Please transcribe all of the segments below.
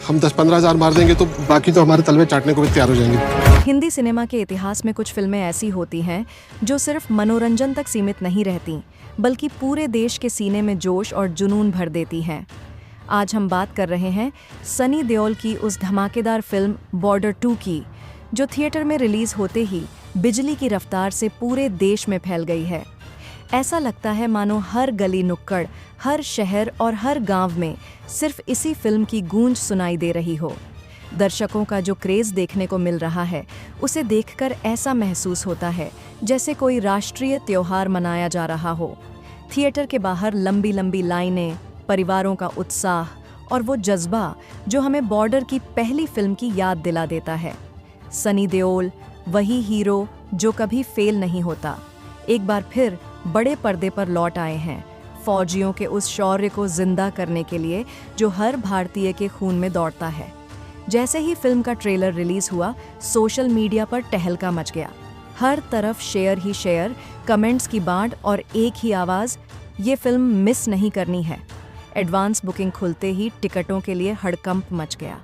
हम 10-15 हज़ार मार देंगे तो बाकी तो हमारे तलवे चाटने को भी तैयार हो जाएंगे। हिंदी सिनेमा के इतिहास में कुछ फिल्में ऐसी होती हैं जो सिर्फ मनोरंजन तक सीमित नहीं रहती, बल्कि पूरे देश के सीने में जोश और जुनून भर देती हैं। आज हम बात कर रहे हैं सनी देओल की उस धमाकेदार फिल्म बॉर्डर 2 की, जो थिएटर में रिलीज होते ही बिजली की रफ्तार से पूरे देश में फैल गई है। ऐसा लगता है मानो हर गली नुक्कड़, हर शहर और हर गांव में सिर्फ इसी फिल्म की गूंज सुनाई दे रही हो। दर्शकों का जो क्रेज देखने को मिल रहा है, उसे देखकर ऐसा महसूस होता है जैसे कोई राष्ट्रीय त्योहार मनाया जा रहा हो। थिएटर के बाहर लंबी लंबी लाइनें, परिवारों का उत्साह और वो जज्बा जो हमें बॉर्डर की पहली फिल्म की याद दिला देता है। सनी देओल, वही हीरो जो कभी फेल नहीं होता, एक बार फिर बड़े पर्दे पर लौट आए हैं, फौजियों के उस शौर्य को जिंदा करने के लिए जो हर भारतीय के खून में दौड़ता है। जैसे ही फिल्म का ट्रेलर रिलीज हुआ, सोशल मीडिया पर टहलका मच गया। हर तरफ शेयर ही शेयर, कमेंट्स की बाढ़ और एक ही आवाज़, ये फिल्म मिस नहीं करनी है। एडवांस बुकिंग खुलते ही टिकटों के लिए हड़कंप मच गया।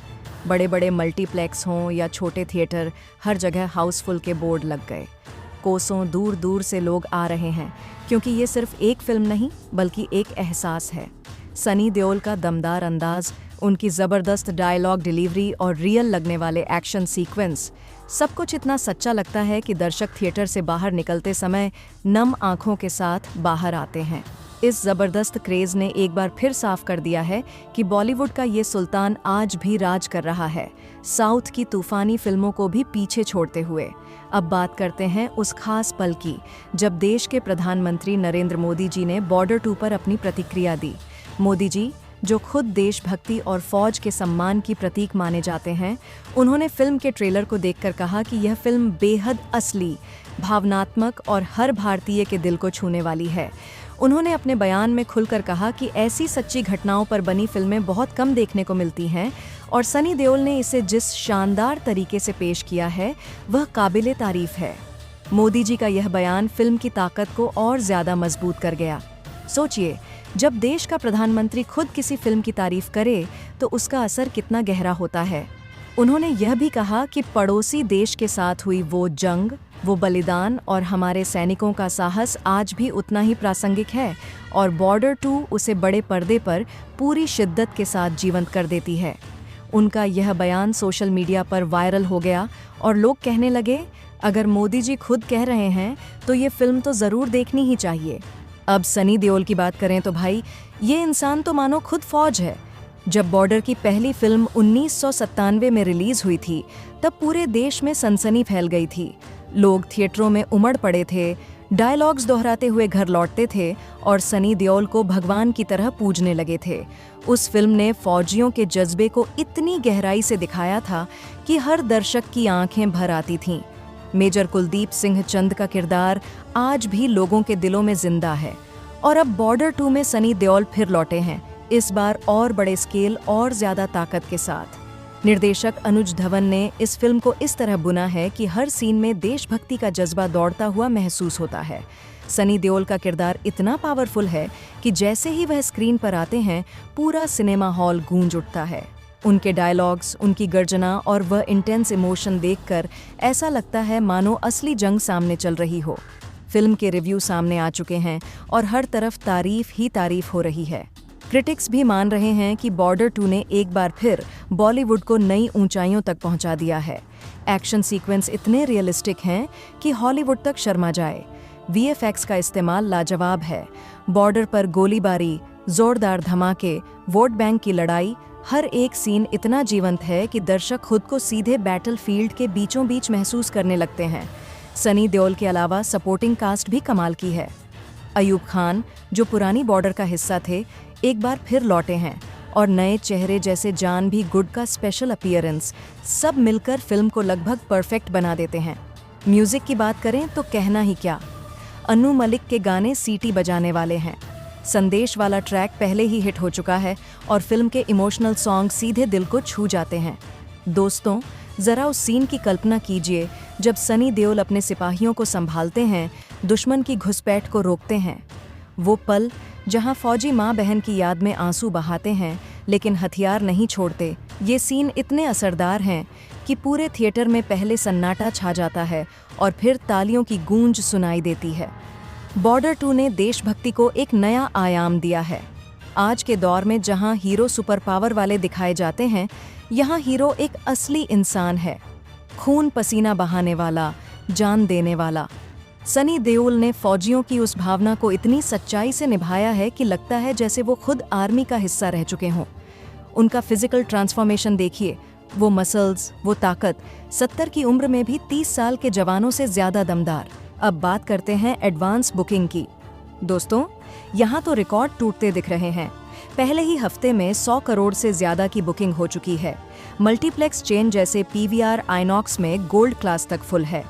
बड़े बड़े मल्टीप्लेक्स हों या छोटे थिएटर, हर जगह हाउसफुल के बोर्ड लग गए। कोसों दूर दूर से लोग आ रहे हैं, क्योंकि ये सिर्फ एक फिल्म नहीं बल्कि एक एहसास है। सनी देओल का दमदार अंदाज, उनकी ज़बरदस्त डायलॉग डिलीवरी और रियल लगने वाले एक्शन सीक्वेंस, सब कुछ इतना सच्चा लगता है कि दर्शक थिएटर से बाहर निकलते समय नम आंखों के साथ बाहर आते हैं। इस ज़बरदस्त क्रेज़ ने एक बार फिर साफ कर दिया है कि बॉलीवुड का ये सुल्तान आज भी राज कर रहा है, साउथ की तूफानी फिल्मों को भी पीछे छोड़ते हुए। अब बात करते हैं उस खास पल की, जब देश के प्रधानमंत्री नरेंद्र मोदी जी ने बॉर्डर 2 पर अपनी प्रतिक्रिया दी। मोदी जी, जो खुद देशभक्ति और फौज के सम्मान की प्रतीक माने जाते हैं, उन्होंने फिल्म के ट्रेलर को देखकर कहा कि यह फिल्म बेहद असली, भावनात्मक और हर भारतीय के दिल को छूने वाली है। उन्होंने अपने बयान में खुलकर कहा कि ऐसी सच्ची घटनाओं पर बनी फिल्में बहुत कम देखने को मिलती हैं और सनी देओल ने इसे जिस शानदार तरीके से पेश किया है, वह काबिले तारीफ है। मोदी जी का यह बयान फिल्म की ताकत को और ज़्यादा मजबूत कर गया। सोचिए, जब देश का प्रधानमंत्री खुद किसी फिल्म की तारीफ करे तो उसका असर कितना गहरा होता है। उन्होंने यह भी कहा कि पड़ोसी देश के साथ हुई वो जंग, वो बलिदान और हमारे सैनिकों का साहस आज भी उतना ही प्रासंगिक है और बॉर्डर 2 उसे बड़े पर्दे पर पूरी शिद्दत के साथ जीवंत कर देती है। उनका यह बयान सोशल मीडिया पर वायरल हो गया और लोग कहने लगे, अगर मोदी जी खुद कह रहे हैं तो ये फिल्म तो ज़रूर देखनी ही चाहिए। अब सनी देओल की बात करें तो भाई, ये इंसान तो मानो खुद फौज है। जब बॉर्डर की पहली फिल्म 1997 में रिलीज हुई थी, तब पूरे देश में सनसनी फैल गई थी। लोग थिएटरों में उमड़ पड़े थे, डायलॉग्स दोहराते हुए घर लौटते थे और सनी देओल को भगवान की तरह पूजने लगे थे। उस फिल्म ने फौजियों के जज्बे को इतनी गहराई से दिखाया था कि हर दर्शक की आंखें भर आती थीं। मेजर कुलदीप सिंह चंद का किरदार आज भी लोगों के दिलों में जिंदा है। और अब बॉर्डर 2 में सनी देओल फिर लौटे हैं, इस बार और बड़े स्केल और ज़्यादा ताकत के साथ। निर्देशक अनुज धवन ने इस फिल्म को इस तरह बुना है कि हर सीन में देशभक्ति का जज्बा दौड़ता हुआ महसूस होता है। सनी देओल का किरदार इतना पावरफुल है कि जैसे ही वह स्क्रीन पर आते हैं, पूरा सिनेमा हॉल गूंज उठता है। उनके डायलॉग्स, उनकी गर्जना और वह इंटेंस इमोशन देखकर ऐसा लगता है मानो असली जंग सामने चल रही हो। फिल्म के रिव्यू सामने आ चुके हैं और हर तरफ तारीफ ही तारीफ हो रही है। क्रिटिक्स भी मान रहे हैं कि बॉर्डर 2 ने एक बार फिर बॉलीवुड को नई ऊंचाइयों तक पहुंचा दिया है। एक्शन सीक्वेंस इतने रियलिस्टिक हैं कि हॉलीवुड तक शर्मा जाए। वीएफएक्स का इस्तेमाल लाजवाब है। बॉर्डर पर गोलीबारी, जोरदार धमाके, वोट बैंक की लड़ाई, हर एक सीन इतना जीवंत है कि दर्शक खुद को सीधे बैटलफील्ड के बीचों बीच महसूस करने लगते हैं। सनी देओल के अलावा सपोर्टिंग कास्ट भी कमाल की है। अयूब खान, जो पुरानी बॉर्डर का हिस्सा थे, एक बार फिर लौटे हैं और नए चेहरे जैसे जान भी गुड का स्पेशल अपीयरेंस, सब मिलकर फिल्म को लगभग परफेक्ट बना देते हैं। म्यूजिक की बात करें तो कहना ही क्या, अनु मलिक के गाने सीटी बजाने वाले हैं। संदेश वाला ट्रैक पहले ही हिट हो चुका है और फिल्म के इमोशनल सॉन्ग सीधे दिल को छू जाते हैं। दोस्तों, ज़रा उस सीन की कल्पना कीजिए जब सनी देओल अपने सिपाहियों को संभालते हैं, दुश्मन की घुसपैठ को रोकते हैं। वो पल जहां फौजी माँ बहन की याद में आंसू बहाते हैं, लेकिन हथियार नहीं छोड़ते। ये सीन इतने असरदार हैं कि पूरे थिएटर में पहले सन्नाटा छा जाता है और फिर तालियों की गूंज सुनाई देती है। बॉर्डर 2 ने देशभक्ति को एक नया आयाम दिया है। आज के दौर में जहां हीरो सुपर पावर वाले दिखाए जाते हैं, यहाँ हीरो एक असली इंसान है, खून पसीना बहाने वाला, जान देने वाला। सनी देओल ने फौजियों की उस भावना को इतनी सच्चाई से निभाया है कि लगता है जैसे वो खुद आर्मी का हिस्सा रह चुके हों। उनका फिजिकल ट्रांसफॉर्मेशन देखिए, वो मसल्स, वो ताकत, 70 की उम्र में भी 30 साल के जवानों से ज्यादा दमदार। अब बात करते हैं एडवांस बुकिंग की। दोस्तों, यहाँ तो रिकॉर्ड टूटते दिख रहे हैं। पहले ही हफ्ते में 100 करोड़ से ज्यादा की बुकिंग हो चुकी है। मल्टीप्लेक्स चेन जैसे पीवीआर आइनॉक्स में गोल्ड क्लास तक फुल है।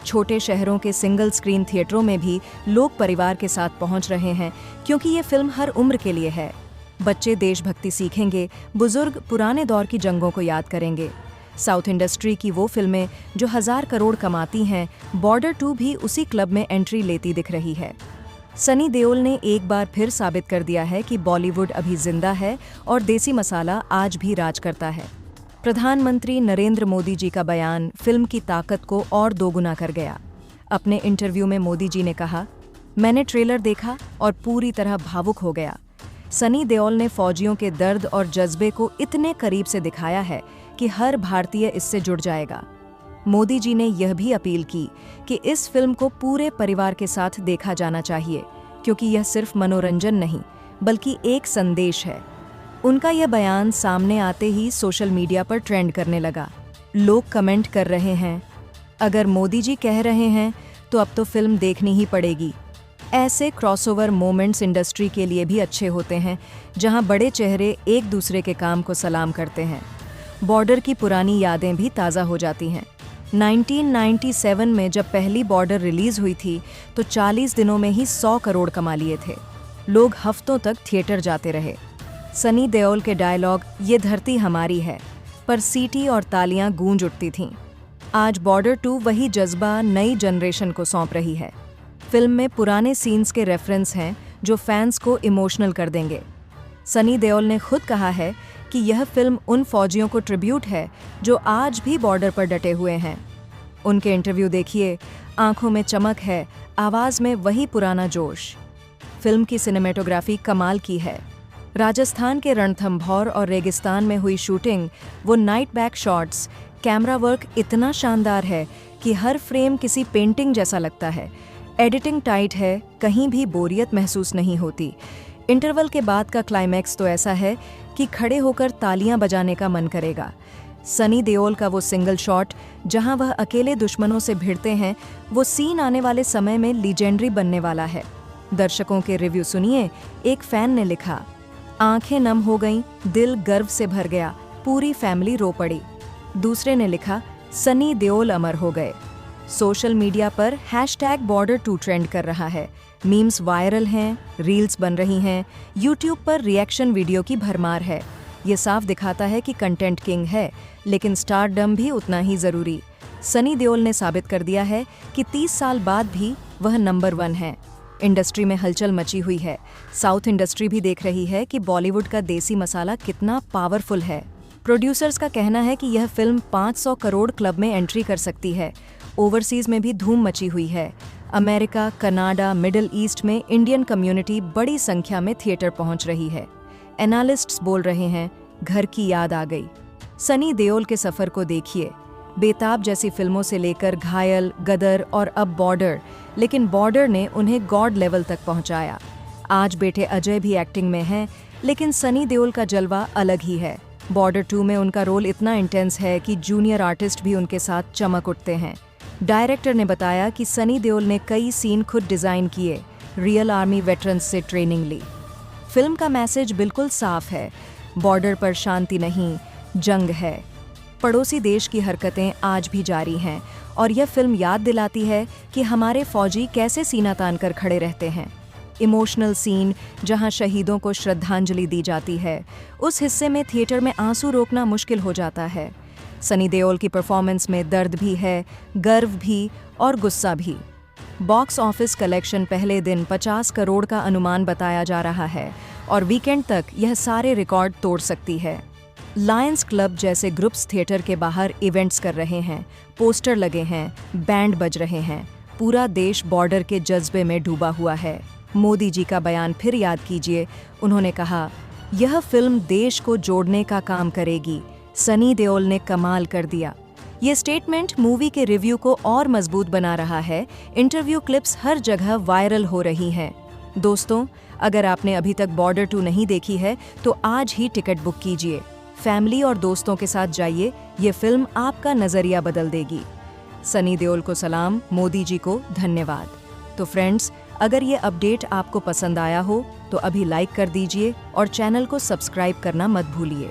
छोटे शहरों के सिंगल स्क्रीन थिएटरों में भी लोग परिवार के साथ पहुंच रहे हैं, क्योंकि ये फिल्म हर उम्र के लिए है। बच्चे देशभक्ति सीखेंगे, बुजुर्ग पुराने दौर की जंगों को याद करेंगे। साउथ इंडस्ट्री की वो फिल्में जो 1000 करोड़ कमाती हैं, बॉर्डर 2 भी उसी क्लब में एंट्री लेती दिख रही है। सनी देओल ने एक बार फिर साबित कर दिया है कि बॉलीवुड अभी जिंदा है और देसी मसाला आज भी राज करता है। प्रधानमंत्री नरेंद्र मोदी जी का बयान फिल्म की ताकत को और दोगुना कर गया। अपने इंटरव्यू में मोदी जी ने कहा, मैंने ट्रेलर देखा और पूरी तरह भावुक हो गया। सनी देओल ने फौजियों के दर्द और जज्बे को इतने करीब से दिखाया है कि हर भारतीय इससे जुड़ जाएगा। मोदी जी ने यह भी अपील की कि इस फिल्म को पूरे परिवार के साथ देखा जाना चाहिए, क्योंकि यह सिर्फ मनोरंजन नहीं बल्कि एक संदेश है। उनका यह बयान सामने आते ही सोशल मीडिया पर ट्रेंड करने लगा। लोग कमेंट कर रहे हैं, अगर मोदी जी कह रहे हैं तो अब तो फिल्म देखनी ही पड़ेगी। ऐसे क्रॉसओवर मोमेंट्स इंडस्ट्री के लिए भी अच्छे होते हैं, जहां बड़े चेहरे एक दूसरे के काम को सलाम करते हैं। बॉर्डर की पुरानी यादें भी ताज़ा हो जाती हैं। 1997 में जब पहली बॉर्डर रिलीज हुई थी तो 40 दिनों में ही 100 करोड़ कमा लिए थे। लोग हफ्तों तक थिएटर जाते रहे। सनी देओल के डायलॉग "ये धरती हमारी है" पर सीटी और तालियां गूंज उठती थीं। आज बॉर्डर 2 वही जज्बा नई जनरेशन को सौंप रही है। फिल्म में पुराने सीन्स के रेफरेंस हैं जो फैंस को इमोशनल कर देंगे। सनी देओल ने खुद कहा है कि यह फिल्म उन फौजियों को ट्रिब्यूट है जो आज भी बॉर्डर पर डटे हुए हैं। उनके इंटरव्यू देखिए, आंखों में चमक है, आवाज़ में वही पुराना जोश। फिल्म की सिनेमेटोग्राफी कमाल की है। राजस्थान के रणथंभौर और रेगिस्तान में हुई शूटिंग, वो night back shots, camera work इतना शानदार है कि हर फ्रेम किसी पेंटिंग जैसा लगता है। एडिटिंग टाइट है, कहीं भी बोरियत महसूस नहीं होती। इंटरवल के बाद का क्लाइमैक्स तो ऐसा है कि खड़े होकर तालियां बजाने का मन करेगा। सनी देओल का वो सिंगल शॉट जहां वह अकेले दुश्मनों से भिड़ते हैं, वो सीन आने वाले समय में लीजेंडरी बनने वाला है। दर्शकों के रिव्यू सुनिए। एक फैन ने लिखा, आंखें नम हो गईं, दिल गर्व से भर गया, पूरी फैमिली रो पड़ी। दूसरे ने लिखा, सनी देओल अमर हो गए। सोशल मीडिया पर #Border2 ट्रेंड कर रहा है। मीम्स वायरल हैं, रील्स बन रही हैं, यूट्यूब पर रिएक्शन वीडियो की भरमार है। ये साफ दिखाता है कि कंटेंट किंग है, लेकिन स्टारडम भी उतना ही जरूरी। सनी देओल ने साबित कर दिया है कि 30 साल बाद भी वह नंबर 1 है। इंडस्ट्री में हलचल मची हुई है। साउथ इंडस्ट्री भी देख रही है कि बॉलीवुड का देसी मसाला कितना पावरफुल है। प्रोड्यूसर्स का कहना है कि यह फिल्म 500 करोड़ क्लब में एंट्री कर सकती है। ओवरसीज में भी धूम मची हुई है। अमेरिका, कनाडा, मिडिल ईस्ट में इंडियन कम्युनिटी बड़ी संख्या में थिएटर पहुंच रही है। एनालिस्ट्स बोल रहे हैं, घर की याद आ गई। सनी देओल के सफर को देखिए। बेताब जैसी फिल्मों से लेकर घायल, गदर और अब बॉर्डर, लेकिन बॉर्डर ने उन्हें गॉड लेवल तक पहुंचाया। आज बेटे अजय भी एक्टिंग में हैं, लेकिन सनी देओल का जलवा अलग ही है। बॉर्डर 2 में उनका रोल इतना इंटेंस है कि जूनियर आर्टिस्ट भी उनके साथ चमक उठते हैं। डायरेक्टर ने बताया कि सनी देओल ने कई सीन खुद डिज़ाइन किए, रियल आर्मी वेटरन्स से ट्रेनिंग ली। फिल्म का मैसेज बिल्कुल साफ है, बॉर्डर पर शांति नहीं, जंग है। पड़ोसी देश की हरकतें आज भी जारी हैं और यह फिल्म याद दिलाती है कि हमारे फौजी कैसे सीना तान कर खड़े रहते हैं। इमोशनल सीन जहां शहीदों को श्रद्धांजलि दी जाती है, उस हिस्से में थिएटर में आंसू रोकना मुश्किल हो जाता है। सनी देओल की परफॉर्मेंस में दर्द भी है, गर्व भी और गुस्सा भी। बॉक्स ऑफिस कलेक्शन पहले दिन 50 करोड़ का अनुमान बताया जा रहा है और वीकेंड तक यह सारे रिकॉर्ड तोड़ सकती है। लायंस क्लब जैसे ग्रुप्स थिएटर के बाहर इवेंट्स कर रहे हैं, पोस्टर लगे हैं, बैंड बज रहे हैं, पूरा देश बॉर्डर के जज्बे में डूबा हुआ है। मोदी जी का बयान फिर याद कीजिए, उन्होंने कहा, यह फिल्म देश को जोड़ने का काम करेगी, सनी देओल ने कमाल कर दिया। ये स्टेटमेंट मूवी के रिव्यू को और मजबूत बना रहा है। इंटरव्यू क्लिप्स हर जगह वायरल हो रही हैं। दोस्तों, अगर आपने अभी तक बॉर्डर 2 नहीं देखी है तो आज ही टिकट बुक कीजिए। फैमिली और दोस्तों के साथ जाइए, ये फिल्म आपका नजरिया बदल देगी। सनी देओल को सलाम, मोदी जी को धन्यवाद। तो फ्रेंड्स, अगर ये अपडेट आपको पसंद आया हो तो अभी लाइक कर दीजिए और चैनल को सब्सक्राइब करना मत भूलिए।